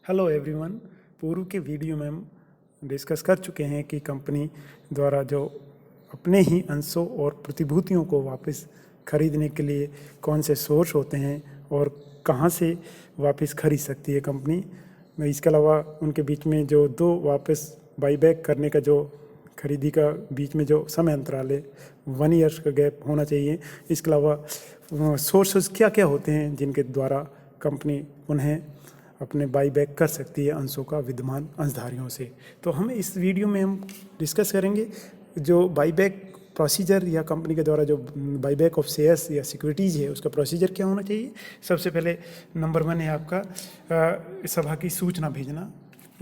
Hello everyone. पूर्व के video में हम डिस्कस कर चुके हैं कि कंपनी द्वारा जो अपने ही अंशों और प्रतिभूतियों को वापस खरीदने के लिए कौन से सोर्स होते हैं और कहां से वापस खरीद सकती है कंपनी। इसके अलावा उनके बीच में जो दो वापस बाईबैक करने का जो खरीदी का बीच में जो समय अंतराल है 1 ईयर्स का गैप होना चाहिए। इसके अलावा सोर्सेज क्या क्या होते हैं जिनके द्वारा कंपनी उन्हें अपने बाईबैक कर सकती है अंशों का विद्यमान अंशधारियों से। तो हम इस वीडियो में हम डिस्कस करेंगे जो बाईबैक प्रोसीजर या कंपनी के द्वारा जो बाईबैक ऑफ शेयर्स या सिक्योरिटीज़ है उसका प्रोसीजर क्या होना चाहिए। सबसे पहले नंबर 1 है आपका सभा की सूचना भेजना,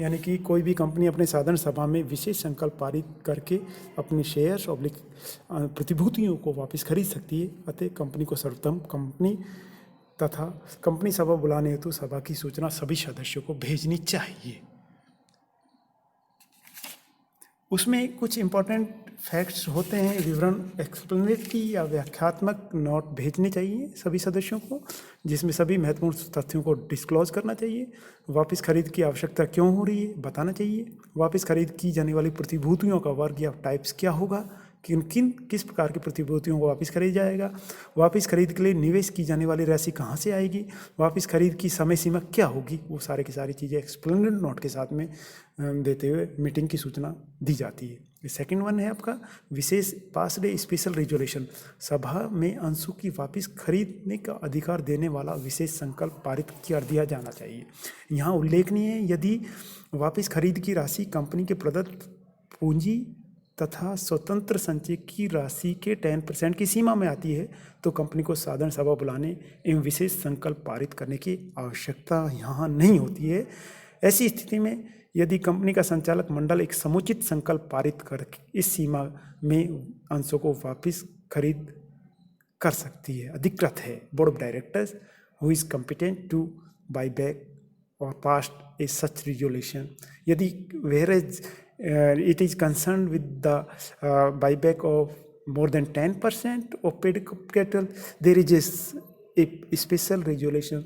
यानी कि कोई भी कंपनी अपने साधारण सभा में विशेष संकल्प पारित करके अपने शेयर्स और प्रतिभूतियों को वापस खरीद सकती है। अतः कंपनी को सर्वप्रथम कंपनी सभा बुलाने हेतु सभा की सूचना सभी सदस्यों को भेजनी चाहिए। उसमें कुछ इंपॉर्टेंट फैक्ट्स होते हैं, विवरण एक्सप्लेनेटरी या व्याख्यात्मक नोट भेजने चाहिए सभी सदस्यों को, जिसमें सभी महत्वपूर्ण तथ्यों को डिस्क्लोज करना चाहिए। वापस खरीद की आवश्यकता क्यों हो रही है बताना चाहिए। वापस खरीद की जाने वाली प्रतिभूतियों का वर्ग या टाइप्स क्या होगा, किस प्रकार की प्रतिभूतियों को वापस खरीदा जाएगा। वापस खरीद के लिए निवेश की जाने वाली राशि कहाँ से आएगी। वापस खरीद की समय सीमा क्या होगी। वो सारे की सारी चीज़ें एक्सप्लेनेड नोट के साथ में देते हुए मीटिंग की सूचना दी जाती है। सेकंड वन है आपका विशेष पास डे स्पेशल रेजोल्यूशन। सभा में अंशों की वापस खरीदने का अधिकार देने वाला विशेष संकल्प पारित कर दिया जाना चाहिए। यहाँ उल्लेखनीय है, यदि वापस खरीद की राशि कंपनी के प्रदत्त पूंजी तथा स्वतंत्र संचय की राशि के 10% की सीमा में आती है तो कंपनी को साधारण सभा बुलाने एवं विशेष संकल्प पारित करने की आवश्यकता यहाँ नहीं होती है। ऐसी स्थिति में यदि कंपनी का संचालक मंडल एक समुचित संकल्प पारित कर इस सीमा में अंशों को वापस खरीद कर सकती है। अधिकृत है board of directors who is competent two by back और पास्ट ए सच रेजोल्यूशन। यदि whereas it is concerned with the buyback of more than 10% of paid capital, there is a special resolution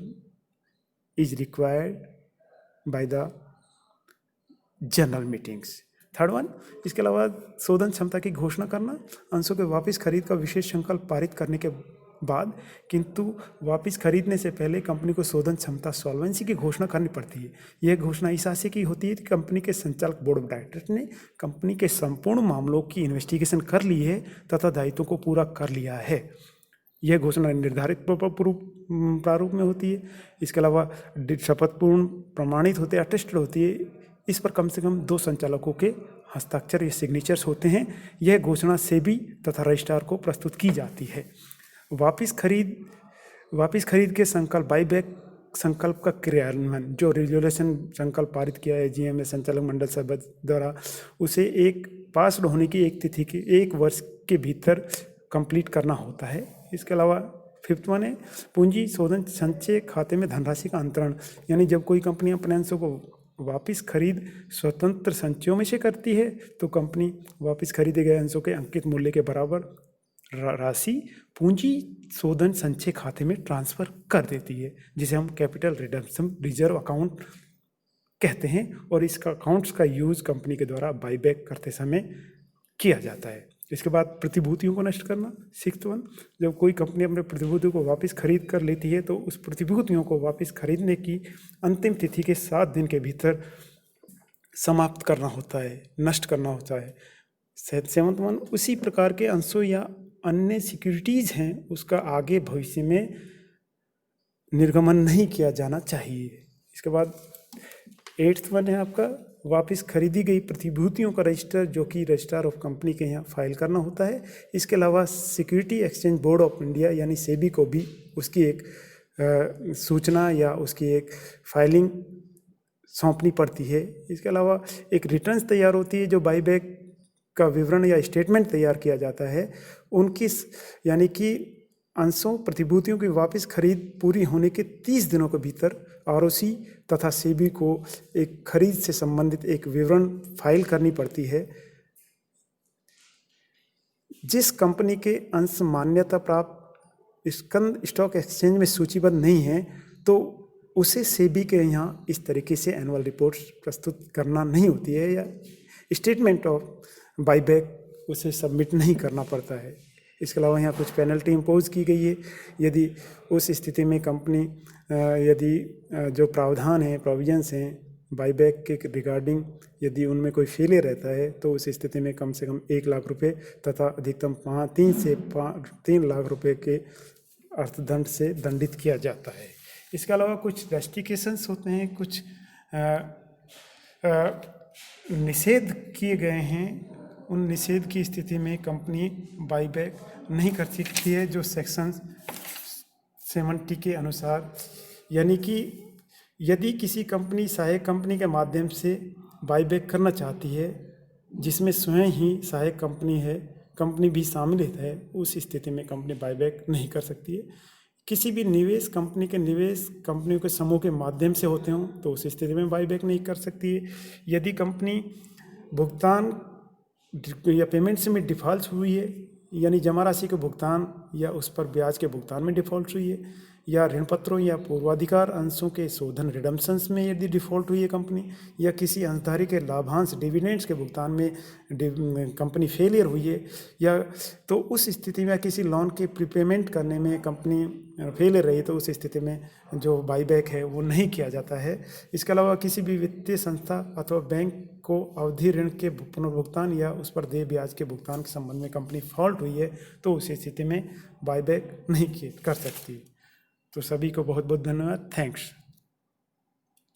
is required by the general meetings. Third one, इसके अलावा शोधन क्षमता की घोषणा करना। अंशों के वापस खरीद का विशेष संकल्प पारित करने के बाद किंतु वापस खरीदने से पहले कंपनी को शोधन क्षमता सॉल्वेंसी की घोषणा करनी पड़ती है। यह घोषणा इस आशय की होती है कि कंपनी के संचालक बोर्ड ऑफ डायरेक्टर्स ने कंपनी के संपूर्ण मामलों की इन्वेस्टिगेशन कर ली है तथा दायित्वों को पूरा कर लिया है। यह घोषणा निर्धारित प्रारूप में होती है। इसके अलावा शपथपूर्ण प्रमाणित होते अटेस्टेड होती है। इस पर कम से कम 2 संचालकों के हस्ताक्षर या सिग्नेचर्स होते हैं। यह घोषणा सेबी तथा रजिस्ट्रार को प्रस्तुत की जाती है। वापस खरीद के संकल्प बाईबैक संकल्प का क्रियान्वयन, जो रेजोल्यूशन संकल्प पारित किया है जीएम में संचालक मंडल सभा द्वारा, उसे एक पास होने की एक तिथि के 1 वर्ष के भीतर कंप्लीट करना होता है। इसके अलावा फिफ्थ वन है पूंजी शोधन संचय खाते में धनराशि का अंतरण, यानी जब कोई कंपनी अपने अंशों को वापस खरीद स्वतंत्र संचयों में से करती है तो कंपनी वापस खरीदे गए अंशों के अंकित मूल्य के बराबर राशि पूंजी शोधन संचय खाते में ट्रांसफर कर देती है, जिसे हम कैपिटल रिडम्पशन रिजर्व अकाउंट कहते हैं। और इसका अकाउंट्स का यूज कंपनी के द्वारा बाईबैक करते समय किया जाता है। इसके बाद प्रतिभूतियों को नष्ट करना। 6th वन, जब कोई कंपनी अपने प्रतिभूतियों को वापस खरीद कर लेती है तो उस प्रतिभूतियों को वापस खरीदने की अंतिम तिथि के 7 दिन के भीतर समाप्त करना होता है, नष्ट करना होता है। 7th वन, उसी प्रकार के अंशों या अन्य सिक्योरिटीज हैं उसका आगे भविष्य में निर्गमन नहीं किया जाना चाहिए। इसके बाद 8th वन है आपका वापस खरीदी गई प्रतिभूतियों का रजिस्टर, जो कि रजिस्ट्रार ऑफ कंपनी के यहाँ फाइल करना होता है। इसके अलावा security exchange board of India यानी सेबी को भी उसकी एक सूचना या उसकी एक फाइलिंग सौंपनी पड़ती है। इसके अलावा एक रिटर्न्स तैयार होती है जो बाईबैक का विवरण या स्टेटमेंट तैयार किया जाता है। उनकी यानी कि अंशों प्रतिभूतियों की वापस खरीद पूरी होने के 30 दिनों के भीतर आरओसी तथा सेबी को एक खरीद से संबंधित एक विवरण फाइल करनी पड़ती है। जिस कंपनी के अंश मान्यता प्राप्त स्कंद स्टॉक एक्सचेंज में सूचीबद्ध नहीं है तो उसे सेबी के यहाँ इस तरीके से एनुअल रिपोर्ट्स प्रस्तुत करना नहीं होती है, या स्टेटमेंट ऑफ बाईबैक उसे सबमिट नहीं करना पड़ता है। इसके अलावा यहाँ कुछ पेनल्टी इम्पोज की गई है। यदि उस स्थिति में कंपनी यदि जो प्रावधान हैं, प्रोविजंस हैं बाईबैक के रिगार्डिंग, यदि उनमें कोई फेलियर रहता है तो उस स्थिति में कम से कम 1 लाख रुपए तथा अधिकतम 3 लाख रुपए के अर्थदंड से दंडित किया जाता है। इसके अलावा कुछ रेस्ट्रिक्शंस होते हैं, कुछ निषेध किए गए हैं। उन निषेध की स्थिति में कंपनी बाईबैक नहीं कर सकती है, जो सेक्शन 70 के अनुसार, यानी कि यदि किसी कंपनी सहायक कंपनी के माध्यम से बाईबैक करना चाहती है, जिसमें स्वयं ही सहायक कंपनी है, कंपनी भी शामिल है, उस स्थिति में कंपनी बाईबैक नहीं कर सकती है। किसी भी निवेश कंपनियों के समूह के माध्यम से होते हों तो उस स्थिति में बाईबैक नहीं कर सकती है। यदि कंपनी भुगतान या पेमेंट्स में डिफ़ॉल्ट हुई है, यानी जमा राशि के भुगतान या उस पर ब्याज के भुगतान में डिफ़ॉल्ट हुई है, या ऋण पत्रों या पूर्वाधिकार अंशों के शोधन रिडम्पशंस में यदि डिफ़ॉल्ट हुई है कंपनी, या किसी अंशधारी के लाभांश डिविडेंड्स के भुगतान में कंपनी फेलियर हुई है, या तो उस स्थिति में किसी लोन के प्रीपेमेंट करने में कंपनी फेलियर रही, तो उस स्थिति में जो बाईबैक है वो नहीं किया जाता है। इसके अलावा किसी भी वित्तीय संस्था अथवा बैंक को अवधि ऋण के पुनर्भुगतान या उस पर देय ब्याज के भुगतान के संबंध में कंपनी फॉल्ट हुई है, तो उस स्थिति में बाईबैक नहीं कर सकती। तो सभी को बहुत बहुत धन्यवाद। थैंक्स।